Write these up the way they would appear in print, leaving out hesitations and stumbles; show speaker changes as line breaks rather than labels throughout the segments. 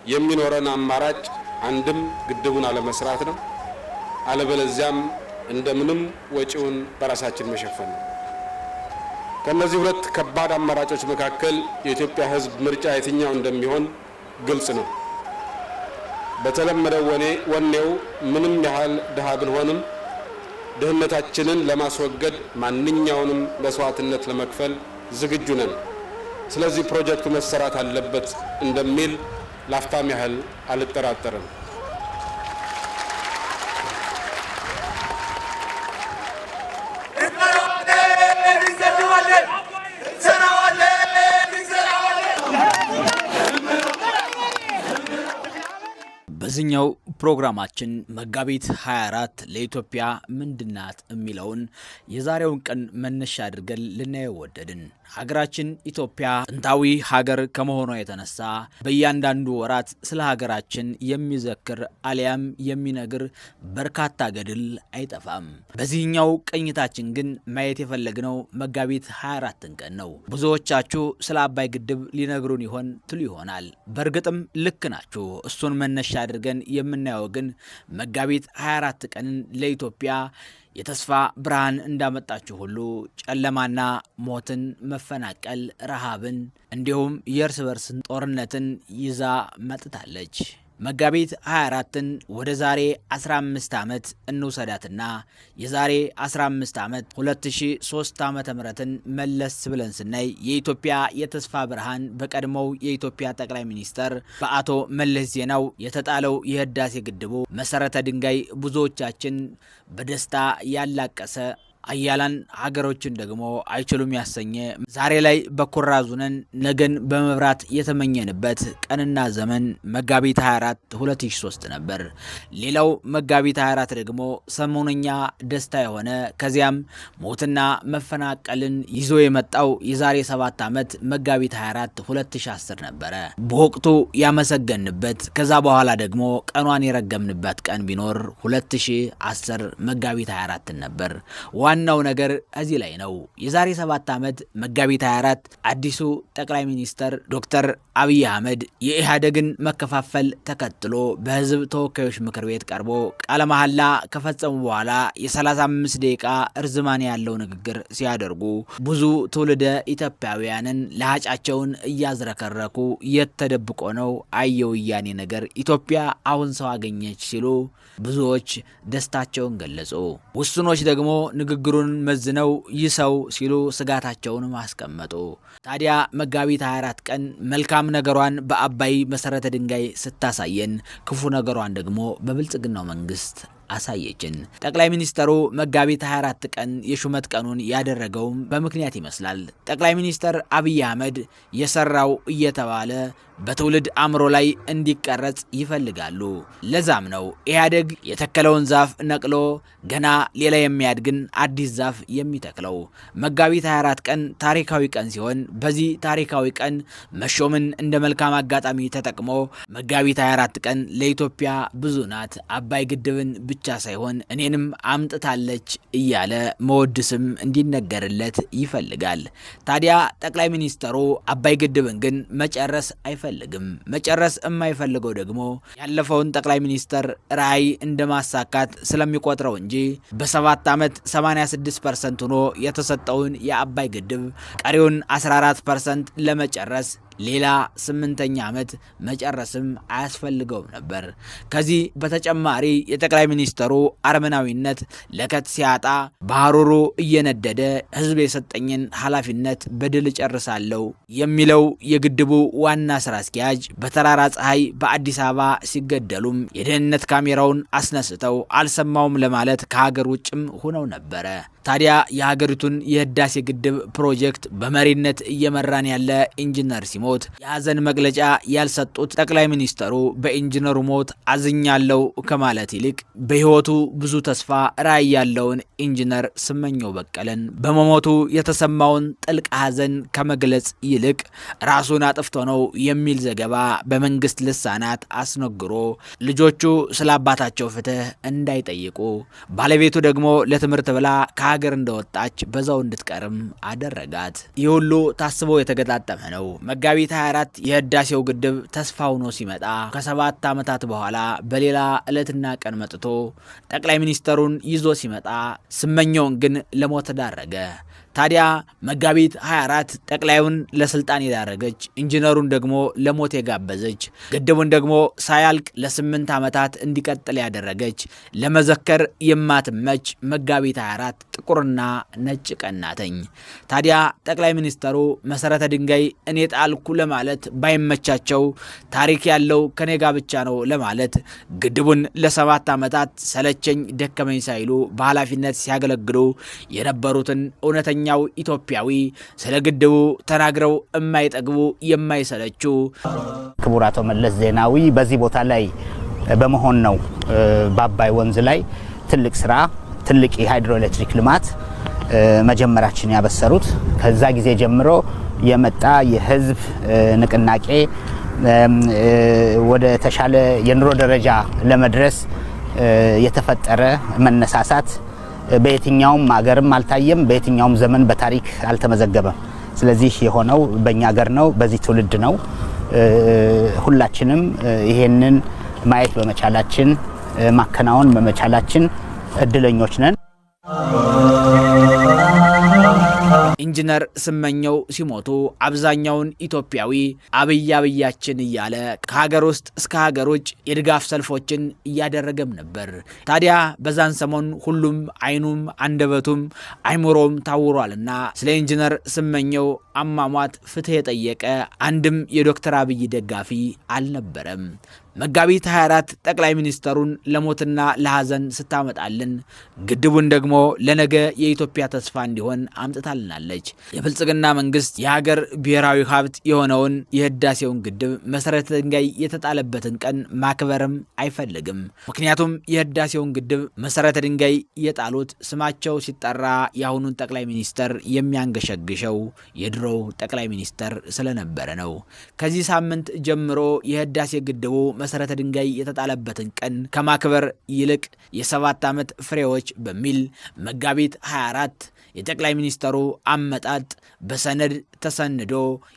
የሚኖረን አማራጭ አንድም ግድቡን አለመስራት ነው፣ አለበለዚያም እንደምንም ወጪውን በራሳችን መሸፈን ነው። ከነዚህ ሁለት ከባድ አማራጮች መካከል የኢትዮጵያ ሕዝብ ምርጫ የትኛው እንደሚሆን ግልጽ ነው። በተለመደው ወኔው ምንም ያህል ድሃ ብንሆንም ድህነታችንን ለማስወገድ ማንኛውንም መስዋዕትነት ለመክፈል ዝግጁ ነን። ስለዚህ ፕሮጀክቱ መሰራት አለበት እንደሚል ላፍታም ያህል አልጠራጠርም።
በዚህኛው ፕሮግራማችን መጋቢት 24 ለኢትዮጵያ ምንድናት የሚለውን የዛሬውን ቀን መነሻ አድርገን ልናየው ወደድን። ሀገራችን ኢትዮጵያ ጥንታዊ ሀገር ከመሆኗ የተነሳ በእያንዳንዱ ወራት ስለ ሀገራችን የሚዘክር አሊያም የሚነግር በርካታ ገድል አይጠፋም። በዚህኛው ቅኝታችን ግን ማየት የፈለግነው መጋቢት 24ን ቀን ነው። ብዙዎቻችሁ ስለ አባይ ግድብ ሊነግሩን ይሆን ትሉ ይሆናል። በእርግጥም ልክ ናችሁ። እሱን መነሻ አድርገን የምናየው ግን መጋቢት 24 ቀንን ለኢትዮጵያ የተስፋ ብርሃን እንዳመጣችሁ ሁሉ ጨለማና ሞትን፣ መፈናቀል፣ ረሃብን እንዲሁም የእርስ በርስን ጦርነትን ይዛ መጥታለች። መጋቢት 24ን ወደ ዛሬ 15 ዓመት እንውሰዳትና የዛሬ 15 ዓመት 2003 ዓ.ም መለስ ብለን ስናይ የኢትዮጵያ የተስፋ ብርሃን በቀድሞው የኢትዮጵያ ጠቅላይ ሚኒስተር በአቶ መለስ ዜናው የተጣለው የህዳሴ ግድቡ መሰረተ ድንጋይ ብዙዎቻችን በደስታ ያላቀሰ አያላን ሀገሮችን ደግሞ አይችሉም ያሰኘ ዛሬ ላይ በኩራዙነን ነገን በመብራት የተመኘንበት ቀንና ዘመን መጋቢት 24 2003 ነበር። ሌላው መጋቢት 24 ደግሞ ሰሞነኛ ደስታ የሆነ ከዚያም ሞትና መፈናቀልን ይዞ የመጣው የዛሬ 7 ዓመት መጋቢት 24 2010 ነበረ። በወቅቱ ያመሰገንበት ከዛ በኋላ ደግሞ ቀኗን የረገምንበት ቀን ቢኖር 2010 መጋቢት 24 ነበር። ዋናው ነገር እዚህ ላይ ነው። የዛሬ 7 ዓመት መጋቢት 24 አዲሱ ጠቅላይ ሚኒስተር ዶክተር አብይ አህመድ የኢህአዴግን መከፋፈል ተከትሎ በህዝብ ተወካዮች ምክር ቤት ቀርቦ ቃለ መሐላ ከፈጸሙ በኋላ የ35 ደቂቃ እርዝማኔ ያለው ንግግር ሲያደርጉ ብዙ ትውልደ ኢትዮጵያውያንን ለሃጫቸውን እያዝረከረኩ የተደብቆ ነው አየው ያኔ ነገር ኢትዮጵያ አሁን ሰው አገኘች ሲሉ ብዙዎች ደስታቸውን ገለጹ። ውስኖች ደግሞ ንግግሩን መዝነው ይሰው ሲሉ ስጋታቸውን ማስቀመጡ። ታዲያ መጋቢት 24 ቀን መልካም ነገሯን በአባይ መሰረተ ድንጋይ ስታሳየን ክፉ ነገሯን ደግሞ በብልጽግናው መንግስት አሳየችን። ጠቅላይ ሚኒስተሩ መጋቢት 24 ቀን የሹመት ቀኑን ያደረገውም በምክንያት ይመስላል። ጠቅላይ ሚኒስተር አብይ አህመድ የሰራው እየተባለ በትውልድ አእምሮ ላይ እንዲቀረጽ ይፈልጋሉ። ለዛም ነው ኢህአዴግ የተከለውን ዛፍ ነቅሎ ገና ሌላ የሚያድግን አዲስ ዛፍ የሚተክለው። መጋቢት 24 ቀን ታሪካዊ ቀን ሲሆን በዚህ ታሪካዊ ቀን መሾምን እንደ መልካም አጋጣሚ ተጠቅሞ መጋቢት 24 ቀን ለኢትዮጵያ ብዙ ናት፣ አባይ ግድብን ብቻ ሳይሆን እኔንም አምጥታለች እያለ መወድስም እንዲነገርለት ይፈልጋል። ታዲያ ጠቅላይ ሚኒስተሩ አባይ ግድብን ግን መጨረስ አይፈልግም። መጨረስ የማይፈልገው ደግሞ ያለፈውን ጠቅላይ ሚኒስተር ራዕይ እንደማሳካት ስለሚቆጥረው እንጂ በ7 ዓመት 86% ሆኖ የተሰጠውን የአባይ ግድብ ቀሪውን 14% ለመጨረስ ሌላ 8ኛ ዓመት መጨረስም አያስፈልገውም ነበር። ከዚህ በተጨማሪ የጠቅላይ ሚኒስተሩ አርመናዊነት ለከት ሲያጣ ባህሩሩ እየነደደ ህዝብ የሰጠኝን ኃላፊነት በድል ጨርሳለሁ የሚለው የግድቡ ዋና ስራ አስኪያጅ በተራራ ፀሐይ በአዲስ አበባ ሲገደሉም የደህንነት ካሜራውን አስነስተው አልሰማውም ለማለት ከሀገር ውጭም ሆነው ነበረ። ታዲያ የሀገሪቱን የህዳሴ ግድብ ፕሮጀክት በመሪነት እየመራን ያለ ኢንጂነር ሲሞት የሀዘን መግለጫ ያልሰጡት ጠቅላይ ሚኒስተሩ በኢንጂነሩ ሞት አዝኛለሁ ከማለት ይልቅ በህይወቱ ብዙ ተስፋ ራዕይ ያለውን ኢንጂነር ስመኘው በቀለን በመሞቱ የተሰማውን ጥልቅ ሀዘን ከመግለጽ ይልቅ ራሱን አጥፍቶ ነው የሚል ዘገባ በመንግስት ልሳናት አስነግሮ ልጆቹ ስለ አባታቸው ፍትህ እንዳይጠይቁ ባለቤቱ ደግሞ ለትምህርት ብላ ከሀገር እንደወጣች በዛው እንድትቀርም አደረጋት። ይህ ሁሉ ታስቦ የተገጣጠመ ነው። መጋቢት 24 የህዳሴው ግድብ ተስፋ ሆኖ ሲመጣ ከ7 ዓመታት በኋላ በሌላ ዕለትና ቀን መጥቶ ጠቅላይ ሚኒስተሩን ይዞ ሲመጣ ስመኘውን ግን ለሞት ዳረገ። ታዲያ መጋቢት 24 ጠቅላዩን ለስልጣን የዳረገች ኢንጂነሩን ደግሞ ለሞት የጋበዘች ግድቡን ደግሞ ሳያልቅ ለ8 ዓመታት እንዲቀጥል ያደረገች ለመዘከር የማትመች መጋቢት 24 ጥቁርና ነጭ ቀን ናተኝ። ታዲያ ጠቅላይ ሚኒስተሩ መሰረተ ድንጋይ እኔ ጣልኩ ለማለት ባይመቻቸው ታሪክ ያለው ከኔ ጋር ብቻ ነው ለማለት ግድቡን ለ7 ዓመታት ሰለቸኝ ደከመኝ ሳይሉ በኃላፊነት ሲያገለግሉ የነበሩትን እውነተኛው ኢትዮጵያዊ ስለ ግድቡ ተናግረው የማይጠግቡ የማይሰለቹ
ክቡር አቶ መለስ ዜናዊ በዚህ ቦታ ላይ በመሆን ነው በአባይ ወንዝ ላይ ትልቅ ስራ ትልቅ የሃይድሮኤሌክትሪክ ልማት መጀመራችን ያበሰሩት። ከዛ ጊዜ ጀምሮ የመጣ የህዝብ ንቅናቄ ወደ ተሻለ የኑሮ ደረጃ ለመድረስ የተፈጠረ መነሳሳት በየትኛውም ሀገርም አልታየም፣ በየትኛውም ዘመን በታሪክ አልተመዘገበም። ስለዚህ የሆነው በእኛ ሀገር ነው፣ በዚህ ትውልድ ነው። ሁላችንም ይሄንን ማየት በመቻላችን ማከናወን በመቻላችን እድለኞች ነን።
ኢንጂነር ስመኘው ሲሞቱ አብዛኛውን ኢትዮጵያዊ አብያችን እያለ ከሀገር ውስጥ እስከ ሀገር ውጭ የድጋፍ ሰልፎችን እያደረገም ነበር። ታዲያ በዛን ሰሞን ሁሉም አይኑም አንደበቱም አይምሮም ታውሯልና ስለ ኢንጂነር ስመኘው አሟሟት ፍትህ የጠየቀ አንድም የዶክተር አብይ ደጋፊ አልነበረም። መጋቢት 24 ጠቅላይ ሚኒስተሩን ለሞትና ለሐዘን ስታመጣልን ግድቡን ደግሞ ለነገ የኢትዮጵያ ተስፋ እንዲሆን አምጥታልናለች። የብልጽግና መንግስት የሀገር ብሔራዊ ሀብት የሆነውን የህዳሴውን ግድብ መሰረተ ድንጋይ የተጣለበትን ቀን ማክበርም አይፈልግም። ምክንያቱም የህዳሴውን ግድብ መሰረተ ድንጋይ የጣሉት ስማቸው ሲጠራ የአሁኑን ጠቅላይ ሚኒስተር የሚያንገሸግሸው የድሮው ጠቅላይ ሚኒስተር ስለነበረ ነው። ከዚህ ሳምንት ጀምሮ የህዳሴ ግድቡ መሰረተ ድንጋይ የተጣለበትን ቀን ከማክበር ይልቅ የ7 ዓመት ፍሬዎች በሚል መጋቢት 24 የጠቅላይ ሚኒስተሩ አመጣጥ በሰነድ ተሰንዶ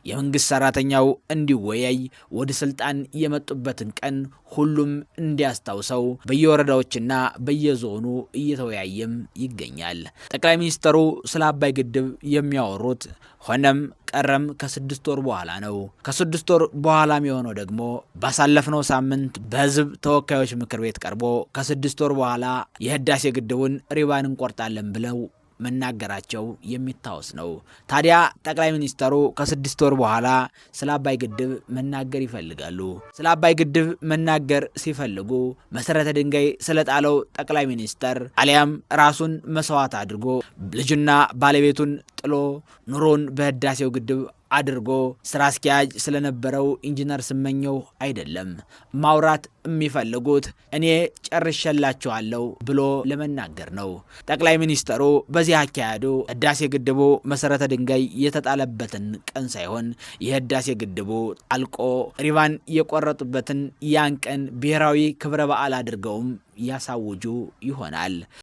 የመንግስት ሰራተኛው እንዲወያይ ወደ ስልጣን የመጡበትን ቀን ሁሉም እንዲያስታውሰው በየወረዳዎችና በየዞኑ እየተወያየም ይገኛል። ጠቅላይ ሚኒስተሩ ስለ አባይ ግድብ የሚያወሩት ሆነም ቀረም ከ6 ወር በኋላ ነው። ከ6 ወር በኋላ የሚሆነው ደግሞ ባሳለፍነው ሳምንት በህዝብ ተወካዮች ምክር ቤት ቀርቦ ከ6 ወር በኋላ የህዳሴ ግድቡን ሪባን እንቆርጣለን ብለው መናገራቸው የሚታወስ ነው። ታዲያ ጠቅላይ ሚኒስተሩ ከ6 ወር በኋላ ስለ አባይ ግድብ መናገር ይፈልጋሉ። ስለ አባይ ግድብ መናገር ሲፈልጉ መሰረተ ድንጋይ ስለጣለው ጠቅላይ ሚኒስተር አሊያም ራሱን መስዋዕት አድርጎ ልጅና ባለቤቱን ጥሎ ኑሮን በህዳሴው ግድብ አድርጎ ስራ አስኪያጅ ስለነበረው ኢንጂነር ስመኘው አይደለም። ማውራት የሚፈልጉት እኔ ጨርሼላችኋለሁ ብሎ ለመናገር ነው። ጠቅላይ ሚኒስተሩ በዚህ አካሄዱ ህዳሴ ግድቡ መሰረተ ድንጋይ የተጣለበትን ቀን ሳይሆን የህዳሴ ግድቡ አልቆ ሪባን የቆረጡበትን ያን ቀን ብሔራዊ ክብረ በዓል አድርገውም ያሳውጁ ይሆናል።